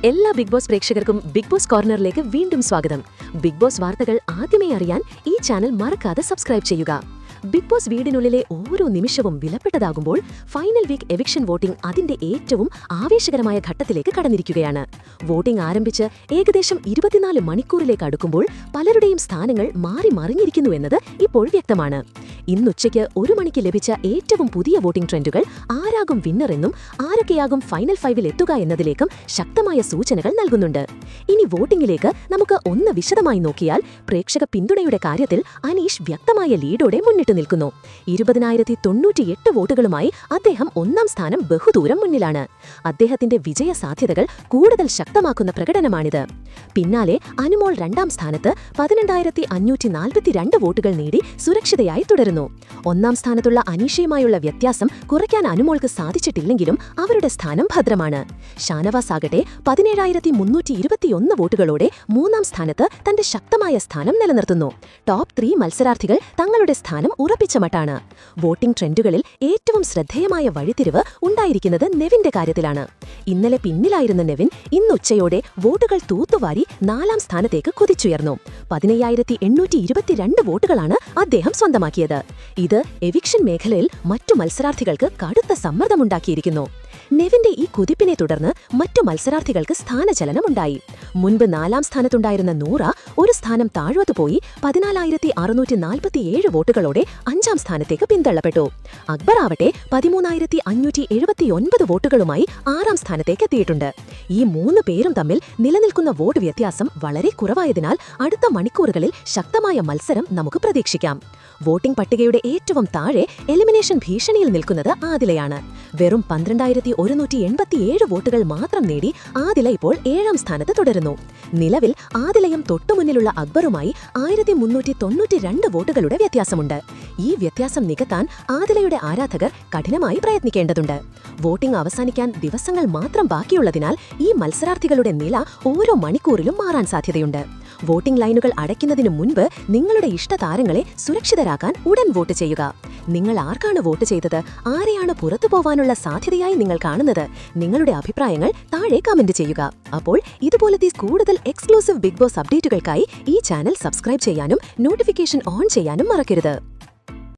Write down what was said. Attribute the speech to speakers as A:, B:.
A: എല്ലാ big boss പ്രേക്ഷകർക്കും big boss കോർണറിലേക്ക് വീണ്ടും സ്വാഗതം. ബിഗ് ബോസ് വാർത്തകൾ ആദ്യമേ അറിയാൻ ഈ ചാനൽ മറക്കാതെ സബ്സ്ക്രൈബ് ചെയ്യുക. ബിഗ് ബോസ് വീടിനുള്ളിലെ ഓരോ നിമിഷവും വിലപ്പെട്ടതാകുമ്പോൾ ഫൈനൽ വീക്ക് എവിക്ഷൻ വോട്ടിംഗ് അതിന്റെ ഏറ്റവും ആവേശകരമായ ഘട്ടത്തിലേക്ക് കടന്നിരിക്കുകയാണ്. വോട്ടിംഗ് ആരംഭിച്ച് ഏകദേശം 24 മണിക്കൂറിലേക്ക് അടുക്കുമ്പോൾ പലരുടെയും സ്ഥാനങ്ങൾ മാറി മറിഞ്ഞിരിക്കുന്നു എന്നത് ഇപ്പോൾ വ്യക്തമാണ്. ഇന്നുച്ചയ്ക്ക് 1 മണിക്ക് ലഭിച്ച ഏറ്റവും പുതിയ വോട്ടിംഗ് ട്രെൻഡുകൾ ആരാകും വിന്നർ എന്നും ആരൊക്കെയാകും ഫൈനൽ 5-ൽ എത്തുക എന്നതിലേക്കും ശക്തമായ സൂചനകൾ നൽകുന്നുണ്ട്. ഇനി വോട്ടിംഗിലേക്ക് നമുക്ക് ഒന്ന് വിശദമായി നോക്കിയാൽ പ്രേക്ഷക പിന്തുണയുടെ കാര്യത്തിൽ അനീഷ് വ്യക്തമായ ലീഡോടെ മുന്നിട്ട് നിൽക്കുന്നു. 20,098 വോട്ടുകളുമായി അദ്ദേഹം 1-ാം സ്ഥാനം ബഹുദൂരം മുന്നിലാണ്. അദ്ദേഹത്തിന്റെ വിജയ സാധ്യതകൾ കൂടുതൽ ശക്തമാക്കുന്ന പ്രകടനമാണിത്. പിന്നാലെ അനുമോൾ 2-ാം സ്ഥാനത്ത് 12,542 വോട്ടുകൾ നേടി സുരക്ഷിതയായി തുടരുന്നു. 1-ാം സ്ഥാനത്തുള്ള അനീഷയുമായുള്ള വ്യത്യാസം കുറയ്ക്കാൻ അനുമോൾക്ക് സാധിച്ചിട്ടില്ലെങ്കിലും അവരുടെ സ്ഥാനം ഭദ്രമാണ്. ഷാനവാസ് ആകട്ടെ 17,321 വോട്ടുകളോടെ 3-ാം സ്ഥാനത്ത് തന്റെ ശക്തമായ സ്ഥാനം നിലനിർത്തുന്നു. ടോപ്പ് 3 മത്സരാർത്ഥികൾ തങ്ങളുടെ സ്ഥാനം ഉറപ്പിച്ച മട്ടാണ്. വോട്ടിംഗ് ട്രെൻഡുകളിൽ ഏറ്റവും ശ്രദ്ധേയമായ വഴിത്തിരിവ് ഉണ്ടായിരിക്കുന്നത് നെവിന്റെ കാര്യത്തിലാണ്. ഇന്നലെ പിന്നിലായിരുന്ന നെവിൻ ഇന്നുച്ചയോടെ വോട്ടുകൾ തൂത്തുവാരി 4-ാം സ്ഥാനത്തേക്ക് കുതിച്ചുയർന്നു. 15,822 വോട്ടുകളാണ് അദ്ദേഹം സ്വന്തമാക്കിയത്. ഇത് എവിക്ഷൻ മേഖലയിൽ മറ്റു മത്സരാർത്ഥികൾക്ക് കടുത്ത സമ്മർദ്ദമുണ്ടാക്കിയിരിക്കുന്നു. നെവിന്റെ ഈ കുതിപ്പിനെ തുടർന്ന് മറ്റു മത്സരാർത്ഥികൾക്ക് സ്ഥാനചലനമുണ്ടായി. മുൻപ് 4-ാം സ്ഥാനത്തുണ്ടായിരുന്ന നൂറ ഒരു സ്ഥാനം താഴ്വത്തുപോയി 14,647 വോട്ടുകളോടെ 5-ാം സ്ഥാനത്തേക്ക് പിന്തള്ളപ്പെട്ടു. അക്ബർ ആവട്ടെ 13,579 വോട്ടുകളുമായി 6-ാം സ്ഥാനത്തേക്ക് എത്തിയിട്ടുണ്ട്. ഈ 3 പേരും തമ്മിൽ നിലനിൽക്കുന്ന വോട്ട് വ്യത്യാസം വളരെ കുറവായതിനാൽ അടുത്ത മണിക്കൂറുകളിൽ ശക്തമായ മത്സരം നമുക്ക് പ്രതീക്ഷിക്കാം. വോട്ടിംഗ് പട്ടികയുടെ ഏറ്റവും താഴെ എലിമിനേഷൻ ഭീഷണിയിൽ നിൽക്കുന്നത് ആദിലയാണ്. വെറും 12,187 വോട്ടുകൾ മാത്രം നേടി ആദില ഇപ്പോൾ 7-ാം സ്ഥാനത്ത് തുടരുന്നു. നിലവിൽ ആദിലയും തൊട്ടുമുന്നിലുള്ള അക്ബറുമായി 1,392 വോട്ടുകളുടെ വ്യത്യാസമുണ്ട്. ഈ വ്യത്യാസം നികത്താൻ ആദിലയുടെ ആരാധകർ കഠിനമായി പ്രയത്നിക്കേണ്ടതുണ്ട്. വോട്ടിംഗ് അവസാനിക്കാൻ ദിവസങ്ങൾ മാത്രം ബാക്കിയുള്ളതിനാൽ ഈ മത്സരാർത്ഥികളുടെ നില ഓരോ മണിക്കൂറിലും മാറാൻ സാധ്യതയുണ്ട്. വോട്ടിംഗ് ലൈനുകൾ അടയ്ക്കുന്നതിനു മുൻപ് നിങ്ങളുടെ ഇഷ്ടതാരങ്ങളെ സുരക്ഷിതരാക്കാൻ ഉടൻ വോട്ട് ചെയ്യുക. നിങ്ങൾ ആർക്കാണ് വോട്ട് ചെയ്തത്, ആരെയാണ് പുറത്തു പോവാനുള്ള സാധ്യതയായി നിങ്ങൾ കാണുന്നത്? നിങ്ങളുടെ അഭിപ്രായങ്ങൾ താഴെ കമന്റ് ചെയ്യുക. അപ്പോൾ ഇതുപോലത്തെ കൂടുതൽ എക്സ്ക്ലൂസീവ് ബിഗ് ബോസ് അപ്ഡേറ്റുകൾക്കായി ഈ ചാനൽ സബ്സ്ക്രൈബ് ചെയ്യാനും നോട്ടിഫിക്കേഷൻ ഓൺ ചെയ്യാനും മറക്കരുത്.